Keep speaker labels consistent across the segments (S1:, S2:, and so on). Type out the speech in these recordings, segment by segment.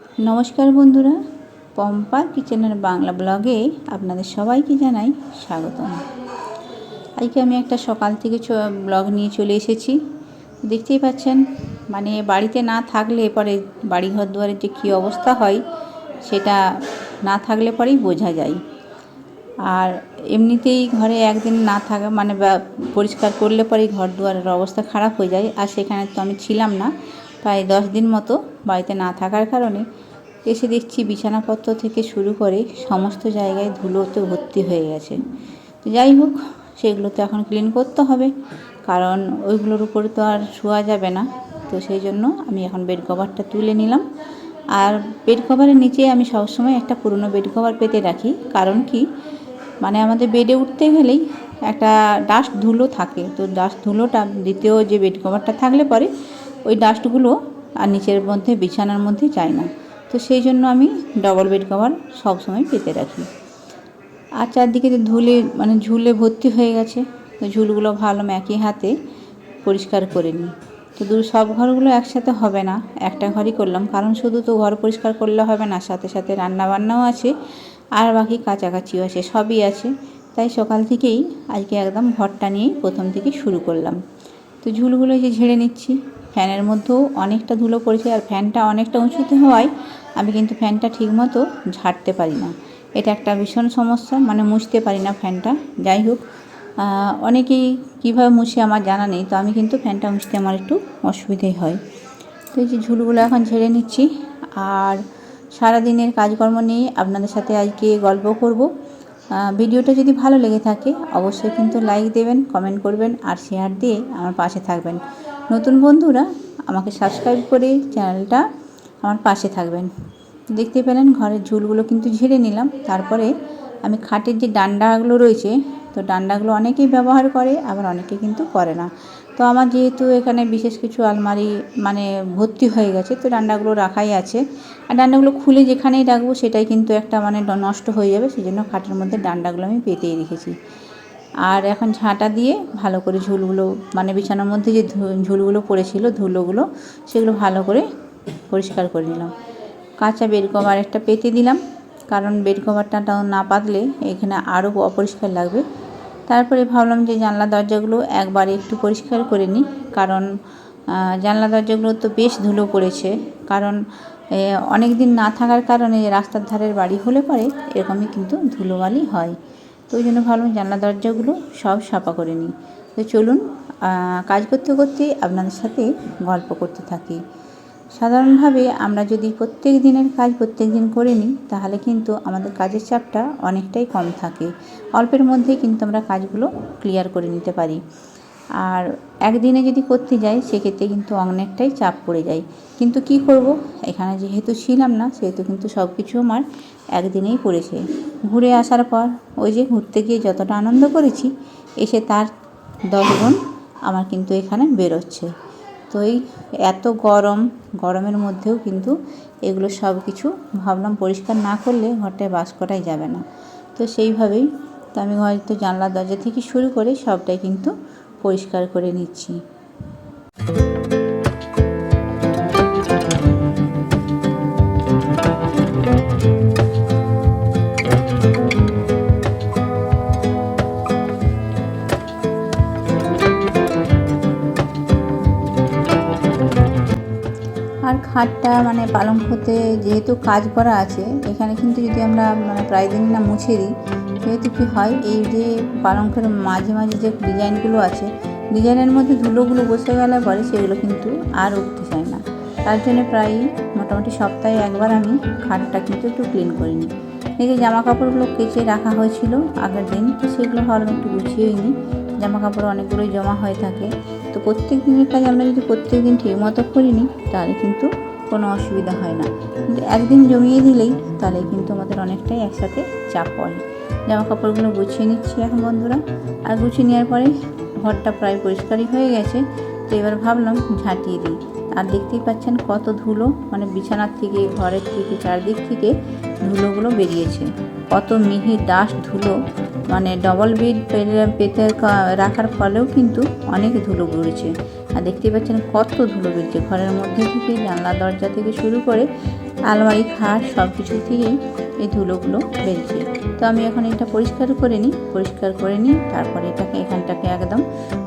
S1: নমস্কার বন্ধুরা, পম্পা কিচেনের বাংলা ব্লগে আপনাদের সবাইকে জানাই স্বাগতম। আজকে আমি একটা সকাল থেকে ব্লগ নিয়ে চলে এসেছি। দেখতেই পাচ্ছেন, মানে বাড়িতে না থাকলে পরে বাড়ি ঘর দুয়ারের যে কী অবস্থা হয় সেটা না থাকলে পরেই বোঝা যায়। আর এমনিতেই ঘরে একদিন না থাকা মানে পরিষ্কার করলে পরেই ঘর দুয়ারের অবস্থা খারাপ হয়ে যায়। আর সেখানে তো আমি ছিলাম না, প্রায় 10 দিন মতো বাড়িতে না থাকার কারণে এসে দেখছি বিছানাপত্র থেকে শুরু করে সমস্ত জায়গায় ধুলোতে ভর্তি হয়ে গেছে। তো যাই হোক, সেগুলো তো এখন ক্লিন করতে হবে, কারণ ওইগুলোর উপরে তো আর শোয়া যাবে না। তো সেই জন্য আমি এখন বেড কভারটা তুলে নিলাম। আর বেড কভারের নিচে আমি সবসময় একটা পুরনো বেড কভার পেতে রাখি, কারণ কি মানে আমাদের বেডে উঠতে গেলেই একটা ডাস্ট ধুলো থাকে। তো ডাস্ট ধুলোটা দ্বিতীয় যে বেড কভারটা থাকলে পরে ওই ডাস্টগুলো আর নিচের মধ্যে বিছানার মধ্যে যায় না। তো সেই জন্য আমি ডবল বেড কভার সবসময় পেতে রাখি। আর চারদিকে ঝুলে ভর্তি হয়ে গেছে। তো ঝুলগুলো ভালো একই হাতে পরিষ্কার করে নিই। তো সব ঘরগুলো একসাথে হবে না, একটা ঘরই করলাম, কারণ শুধু তো ঘর পরিষ্কার করলে হবে না, সাথে সাথে রান্নাবান্নাও আছে আর বাকি কাচাকাচিও আছে, সবই আছে। তাই সকাল থেকেই আজকে একদম ঘরটা নিয়েই প্রথম থেকে শুরু করলাম। তো ঝুলগুলো যে ঝেড়ে নিচ্ছি। ফ্যানের মধ্যেও অনেকটা ধুলো পড়েছে, আর ফ্যানটা অনেকটা উঁচুতে হওয়ায় আমি কিন্তু ফ্যানটা ঠিকমতো ঝাড়তে পারি না। এটা একটা ভীষণ সমস্যা, মানে মুছতে পারি না ফ্যানটা। যাই হোক, অনেকেই কীভাবে মুছে আমার জানা নেই, তো আমি কিন্তু ফ্যানটা মুছতে আমার একটু অসুবিধেই হয়। তো এই যে ঝুলগুলো এখন ঝেড়ে নিচ্ছি। আর সারাদিনের কাজকর্ম নিয়ে আপনাদের সাথে আজকে গল্প করব। ভিডিওটা যদি ভালো লেগে থাকে অবশ্যই কিন্তু লাইক দেবেন, কমেন্ট করবেন আর শেয়ার দিয়ে আমার পাশে থাকবেন। নতুন বন্ধুরা আমাকে সাবস্ক্রাইব করে চ্যানেলটা আমার পাশে থাকবেন। দেখতে পেলেন ঘরের ঝুলগুলো কিন্তু ঝেড়ে নিলাম। তারপরে আমি খাটের যে ডান্ডাগুলো রয়েছে, তো ডান্ডাগুলো অনেকেই ব্যবহার করে, আবার অনেকে কিন্তু করে না। তো আমার যেহেতু এখানে বিশেষ কিছু আলমারি মানে ভর্তি হয়ে গেছে, তো ডান্ডাগুলো রাখাই আছে। আর ডান্ডাগুলো খুলে যেখানেই রাখবো সেটাই কিন্তু একটা মানে নষ্ট হয়ে যাবে, সেই জন্য খাটের মধ্যে ডান্ডাগুলো আমি পেতেই রেখেছি। আর এখন ঝাঁটা দিয়ে ভালো করে ঝুলগুলো মানে বিছানার মধ্যে যে ঝুলগুলো পড়েছিল ধুলোগুলো, সেগুলো ভালো করে পরিষ্কার করে নিলাম। কাঁচা বেড কভার একটা পেতে দিলাম, কারণ বেড কভারটা না পাতলে এখানে আরও অপরিষ্কার লাগবে। তারপরে ভাবলাম যে জানলা দরজাগুলো একবারে একটু পরিষ্কার করে নিই, কারণ জানলা দরজাগুলো তো বেশ ধুলো পড়েছে। কারণ অনেক দিন না থাকার কারণে রাস্তার ধারের বাড়ি হলে পরে এরকমই কিন্তু ধুলোবালি হয়। তো ওই জন্য ভাবলাম জানলা দরজাগুলো সব সাফা করে নিই। তো চলুন কাজ করতে করতে আপনাদের সাথে গল্প করতে থাকি। সাধারণভাবে আমরা যদি প্রত্যেক দিনের কাজ প্রত্যেক দিন করে নিই, তাহলে কিন্তু আমাদের কাজের চাপটা অনেকটাই কম থাকে। অল্পের মধ্যেই কিন্তু আমরা কাজগুলো ক্লিয়ার করে নিতে পারি। আর একদিনে যদি করতে যাই সেক্ষেত্রে কিন্তু অনেকটাই চাপ পড়ে যায়। কিন্তু কি করব, এখানে যেহেতু ছিলাম না সেহেতু কিন্তু সব কিছু আমার একদিনেই পড়েছে। ঘুরে আসার পর ওই যে ঘুরতে গিয়ে যতটা আনন্দ করেছি, এসে তার 10 গুণ আমার কিন্তু এখানে বেরোচ্ছে। তো এই এত গরমের মধ্যেও কিন্তু এগুলো সব কিছু ভাবলাম পরিষ্কার না করলে ঘরটায় বাস করাই যাবে না। তো সেইভাবেই তো আমি হয়তো জানলা দরজা থেকে শুরু করে সবটাই কিন্তু পরিষ্কার করে নিচ্ছি। আর খাটটা মানে পালঙ্কতে যেহেতু কাজ করা আছে, এখানে কিন্তু যদি আমরা মানে প্রায় দিন না মুছে দিই, সেহেতু কী হয়, এই যে পালঙ্কের মাঝে মাঝে যে ডিজাইনগুলো আছে, ডিজাইনের মধ্যে ধুলোগুলো বসে গেলে পরে সেগুলো কিন্তু আর উঠতে চায় না। তার জন্য প্রায় মোটামুটি সপ্তাহে একবার আমি খাটটা কিন্তু একটু ক্লিন করে নিই। এই যে জামা কাপড়গুলো কেচে রাখা হয়েছিল আগের দিন, তো সেগুলো ভালো একটু গুছিয়েই নিই। জামা কাপড় অনেকগুলোই জমা হয়ে থাকে। তো প্রত্যেক দিনের কাজ আমরা যদি প্রত্যেক দিন ঠিকমতো করি নিই, তাহলে কিন্তু কোনো অসুবিধা হয় না। কিন্তু একদিন জমিয়ে দিলেই তাহলে কিন্তু আমাদের অনেকটাই একসাথে চাপ পড়ে। জামা কাপড়গুলো গুছিয়ে নিচ্ছি এখন বন্ধুরা। আর গুছিয়ে নেওয়ার পরে ঘরটা প্রায় পরিষ্কারই হয়ে গেছে। তো এবার ভাবলাম ঝাঁটিয়ে দিই। আর দেখতেই পাচ্ছেন কত ধুলো, মানে বিছানার থেকে ঘরের থেকে চারদিক থেকে ধুলোগুলো বেরিয়েছে। কত মিহি ডাস্ট ধুলো, মানে ডবল বেড পেতে রাখার ফলেও কিন্তু অনেক ধুলো বেরিয়েছে। আর দেখতেই পাচ্ছেন কত ধুলো বেরিয়েছে ঘরের মধ্যে থেকে, জানলা দরজা থেকে শুরু করে আলমারি খাট সব কিছু থেকেই এই ধুলোগুলো বেরিয়েছে। তো আমি এখন এটা পরিষ্কার করে নিই, তারপরে এটাকে এখানটাকে একদম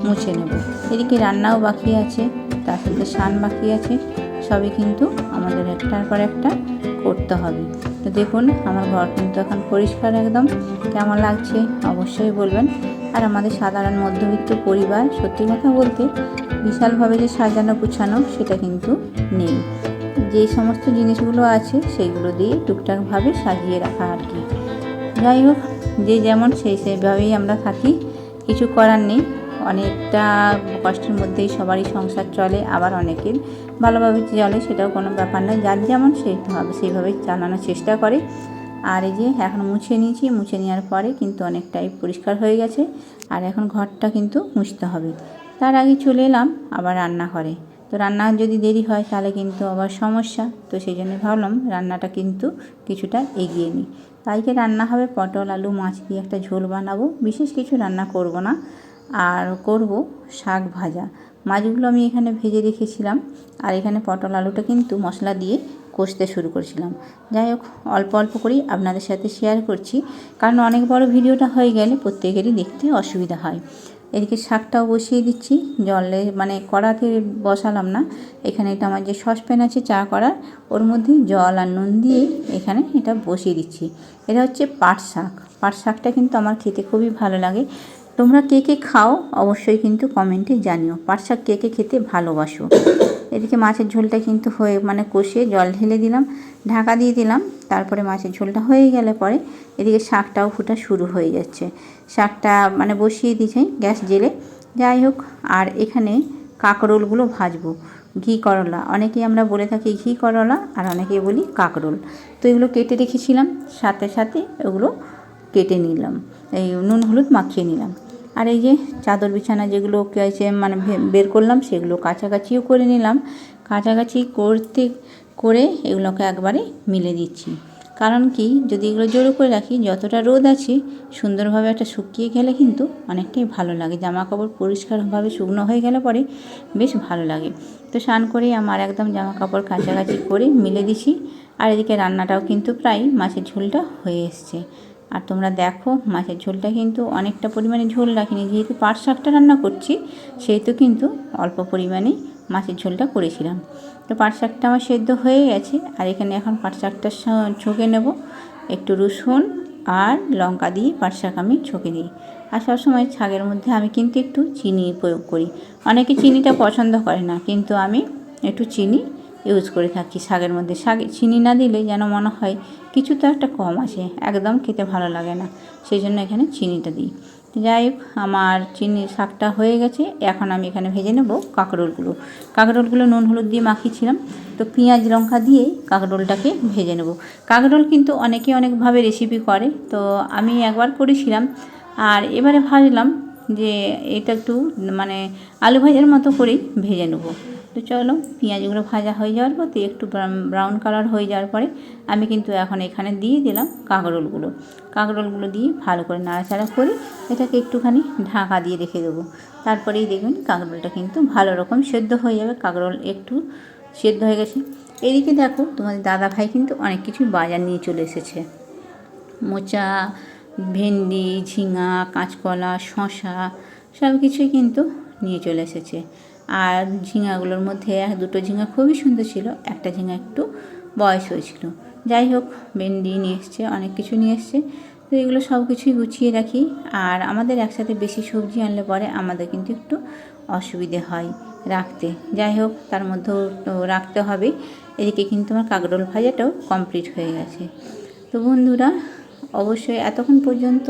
S1: মুছে নেব। এদিকে রান্নাও বাকি আছে, তার সাথে স্নান বাকি আছে, সবই কিন্তু আমাদের একটার পর একটা করতে হবে। তো দেখুন আমার ঘর কিন্তু এখন পরিষ্কার একদম। কেমন লাগছে অবশ্যই বলবেন। আর আমাদের সাধারণ মধ্যবিত্ত পরিবার, সত্যি কথা বলতে বিশালভাবে যে সাজানো গুছানো সেটা কিন্তু নেই। যে সমস্ত জিনিসগুলো আছে সেইগুলো দিয়ে টুকটাকভাবে সাজিয়ে রাখা আর কি। যাই হোক, যে যেমন সেইভাবেই আমরা থাকি, কিছু করার নেই। অনেকটা কষ্টের মধ্যেই সবারই সংসার চলে, আবার অনেকের ভালোভাবে চলে, সেটাও কোনো ব্যাপার নয়। যার যেমন সেইভাবেই চালানোর চেষ্টা করে। আর এই যে এখন মুছে নিয়েছি, মুছে নেওয়ার পরে কিন্তু অনেকটাই পরিষ্কার হয়ে গেছে। আর এখন ঘরটা কিন্তু মুছতে হবে। তার আগে চলে এলাম আবার রান্নাঘরে। তো রান্না যদি দেরি হয় তাহলে কিন্তু আবার সমস্যা। তো সেই জন্য ভাবলাম রান্নাটা কিন্তু কিছুটা এগিয়ে নিই। তাইকে রান্না হবে পটল আলু মাছ দিয়ে একটা ঝোল বানাবো, বিশেষ কিছু রান্না করব না। আর করব শাক ভাজা। মাছগুলো আমি এখানে ভেজে রেখেছিলাম, আর এখানে পটল আলুটা কিন্তু মশলা দিয়ে কষতে শুরু করেছিলাম। যাই হোক, অল্প অল্প করেই আপনাদের সাথে শেয়ার করছি, কারণ অনেক বড় ভিডিওটা হয়ে গেলে প্রত্যেকেরই দেখতে অসুবিধা হয়। এদিকে শাকটাও বসিয়ে দিচ্ছি জলে, মানে কড়াতে বসালাম না। এখানে এটা আমার যে সসপ্যান আছে চা করার, ওর মধ্যে জল আর নুন দিয়ে এখানে এটা বসিয়ে দিচ্ছি। এটা হচ্ছে পাট শাক। পাট শাকটা কিন্তু আমার খেতে খুবই ভালো লাগে। তোমরা কে কে খাও অবশ্যই কিন্তু কমেন্টে জানিও, পাট শাক কে কে খেতে ভালোবাসো। এদিকে মাছের ঝোলটা কিন্তু কষে জল ঢেলে দিলাম, ঢাকা দিয়ে দিলাম। তারপরে মাছের ঝোলটা হয়ে গেলে পরে এদিকে শাকটাও ফুটা শুরু হয়ে যাচ্ছে। শাকটা বসিয়ে দিয়েছি গ্যাস জেলে। যাই হোক, আর এখানে কাঁকরোলগুলো ভাজবো। ঘি করলা, অনেকেই আমরা বলে থাকি ঘি করলা, আর অনেকেই বলি কাঁকরোল। তো এগুলো কেটে রেখেছিলাম, সাথে সাথে ওগুলো কেটে নিলাম, এই নুন হলুদ মাখিয়ে নিলাম। আর এই যে চাদর বিছানা যেগুলো বের করলাম, সেগুলো কাছাকাছিও করে নিলাম। কাছাকাছি করে এগুলোকে একবারে মিলে দিচ্ছি। কারণ কি, যদি এগুলো জড়ো করে রাখি, যতটা রোদ আছে সুন্দরভাবে একটা শুকিয়ে গেলে কিন্তু অনেকটাই ভালো লাগে। জামা কাপড় পরিষ্কারভাবে শুকনো হয়ে গেলে পরে বেশ ভালো লাগে। তো স্নান করে আমার একদম জামা কাপড় কাছাকাছি করে মিলে দিছি। আর এদিকে রান্নাটাও কিন্তু প্রায় মাছের ঝোলটা হয়ে এসছে। আর তোমরা দেখো মাছের ঝোলটা কিন্তু অনেকটা পরিমাণে ঝোল রাখিনি, যেহেতু পাট শাকটা রান্না করছি সেহেতু কিন্তু অল্প পরিমাণে মাছের ঝোলটা করেছিলাম। তো পাট শাকটা আমার সেদ্ধ হয়ে গেছে। আর এখানে এখন পাট শাকটা ছকে নেব, একটু রসুন আর লঙ্কা দিয়ে পাট শাক আমি ছকে দিই। আর সবসময় শাকের মধ্যে আমি কিন্তু একটু চিনি প্রয়োগ করি। অনেকে চিনিটা পছন্দ করে না, কিন্তু আমি একটু চিনি ইউজ করে থাকি শাকের মধ্যে। শাকে চিনি না দিলে যেন মনে হয় কিছু তো একটা কম আছে, একদম খেতে ভালো লাগে না, সেই জন্য এখানে চিনিটা দিই। যাই হোক, আমার শাকটা হয়ে গেছে। এখন আমি এখানে ভেজে নেব কাঁকরোলগুলো নুন হলুদ দিয়ে মাখিয়েছিলাম। তো পেঁয়াজ লঙ্কা দিয়ে কাঁকরোলটাকে ভেজে নেব। কাঁকরোল কিন্তু অনেকে অনেকভাবে রেসিপি করে, তো আমি একবার করেছিলাম। আর এবারে ভাজলাম যে এটা একটু আলু ভাজার মতো করেই ভেজে নেব। তো চলো, পেঁয়াজগুলো ভাজা হয়ে যাওয়ার পর একটু ব্রাউন কালার হয়ে যাওয়ার পরে আমি কিন্তু এখন এখানে দিয়ে দিলাম কাঁকরোলগুলো দিয়ে ভালো করে নাড়াচাড়া করে এটাকে একটুখানি ঢাকা দিয়ে রেখে দেবো। তারপরেই দেখবেন কাঁকরোলটা কিন্তু ভালো রকম সেদ্ধ হয়ে যাবে। কাঁকরোল একটু সেদ্ধ হয়ে গেছে। এদিকে দেখো তোমাদের দাদা ভাই কিন্তু অনেক কিছুই বাজার নিয়ে চলে এসেছে। মোচা, ভেন্ডি, ঝিঙা, কাঁচকলা, শসা সব কিছুই কিন্তু নিয়ে চলে এসেছে। আর ঝিঙাগুলোর মধ্যে দুটো ঝিঙা খুবই সুন্দর ছিল, একটা ঝিঙা একটু বয়স হয়েছিল। যাই হোক, ভেন্ডি নিয়ে এসছে, অনেক কিছু নিয়ে এসছে। তো এগুলো সব কিছুই গুছিয়ে রাখি। আর আমাদের একসাথে বেশি সবজি আনলে পরে আমাদের কিন্তু একটু অসুবিধে হয় রাখতে। যাই হোক, তার মধ্যেও রাখতে হবে। এদিকে কিন্তু আমার কাঁকরোল ভাজাটাও কমপ্লিট হয়ে গেছে। তো বন্ধুরা, অবশ্যই এতক্ষণ পর্যন্ত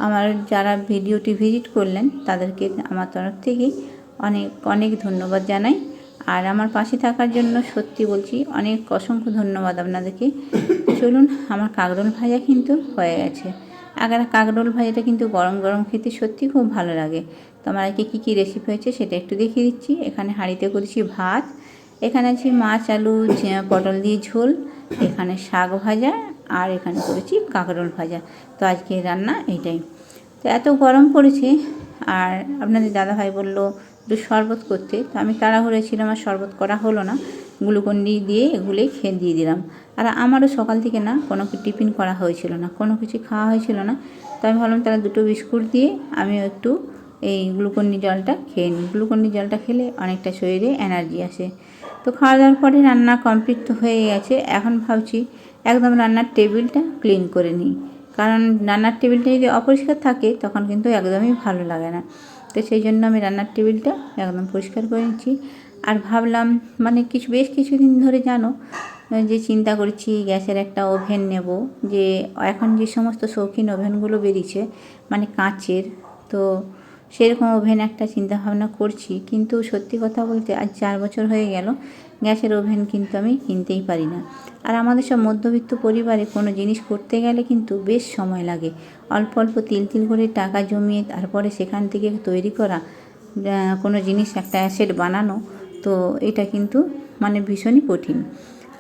S1: আমার যারা ভিডিওটি ভিজিট করলেন তাদেরকে আমার তরফ থেকে অনেক অনেক ধন্যবাদ জানাই। আর আমার পাশে থাকার জন্য সত্যি বলছি অনেক অসংখ্য ধন্যবাদ আপনাদেরকে। চলুন, আমার কাঁকরোল ভাজা কিন্তু হয়ে গেছে। কাঁকরোল ভাজাটা কিন্তু গরম গরম খেতে সত্যি খুব ভালো লাগে। তো আমার আজকে কী কী রেসিপি হয়েছে সেটা একটু দেখিয়ে দিচ্ছি। এখানে হাঁড়িতে করেছি ভাত, এখানে আছে মাছ আলু পটল দিয়ে ঝোল, এখানে শাক ভাজা, আর এখানে করেছি কাঁকরোল ভাজা। তো আজকে রান্না এইটাই। তো এত গরম পড়েছে, আর আপনাদের দাদাভাই বললো একটু শরবত করতে। তো আমি তাড়াহুড়ো ছিলাম, আর শরবত করা হলো না। গ্লুকন্ডি দিয়ে এগুলোই দিয়ে দিলাম। আর আমারও সকাল থেকে না কোনো টিফিন করা হয়েছিল না, কোনো কিছু খাওয়া হয়েছিল না। তো আমি ভাবলাম তাহলে 2টো বিস্কুট দিয়ে আমিও একটু এই গ্লুকন্ডি জলটা খেয়ে নিই। গ্লুকন্ডি জলটা খেলে অনেকটা শরীরে এনার্জি আসে। তো খাওয়া দাওয়ার পরে রান্না কমপ্লিট তো হয়ে গেছে। এখন ভাবছি একদম রান্নার টেবিলটা ক্লিন করে নিই, কারণ রান্নার টেবিলটা যদি অপরিষ্কার থাকে তখন কিন্তু একদমই ভালো লাগে না। তো সেই জন্য আমি রান্নার টেবিলটা একদম পরিষ্কার করে নিচ্ছি। আর ভাবলাম মানে বেশ কিছুদিন ধরে জানো যে চিন্তা করছি গ্যাসের একটা ওভেন নেব। যে এখন যে সমস্ত শৌখিন ওভেনগুলো বেরিয়েছে মানে কাঁচের, তো সেরকম ওভেন একটা চিন্তাভাবনা করছি। কিন্তু সত্যি কথা বলতে আজ 4 বছর হয়ে গেল গ্যাসের ওভেন কিন্তু আমি কিনতেই পারি না। আর আমাদের সব মধ্যবিত্ত পরিবারে কোনো জিনিস করতে গেলে কিন্তু বেশ সময় লাগে। অল্প অল্প তিল করে টাকা জমিয়ে তারপরে সেখান থেকে তৈরি করা কোনো জিনিস একটা অ্যাসেট বানানো, তো এটা কিন্তু মানে ভীষণই কঠিন।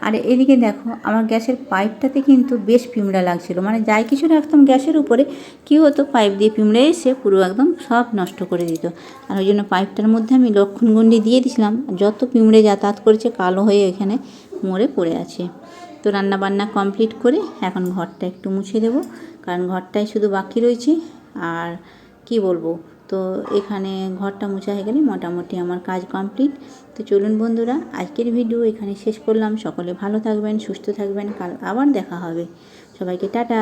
S1: আর এদিকে দেখো আমার গ্যাসের পাইপটাতে কিন্তু বেশ পিঁমড়া লাগছিল, মানে যাই কিছু রাখতাম গ্যাসের উপরে কী হতো পাইপ দিয়ে পিঁমড়ে এসে পুরো একদম সব নষ্ট করে দিত। আর ওই জন্য পাইপটার মধ্যে আমি লক্ষণগুন্ডি দিয়ে দিয়েছিলাম, যত পিঁমড়ে যাতায়াত করেছে কালো হয়ে এখানে মরে পড়ে আছে। তো রান্না বান্না কমপ্লিট করে এখন ঘরটা একটু মুছে দেবো, কারণ ঘরটাই শুধু বাকি রয়েছে। আর কি বলবো, তো এখানে ঘরটা মোছা হয়ে গেলে মোটামুটি আমার কাজ কমপ্লিট। তো চলুন বন্ধুরা, আজকের ভিডিও এখানে শেষ করলাম। সকলে ভালো থাকবেন, সুস্থ থাকবেন, কাল আবার দেখা হবে। সবাইকে টাটা।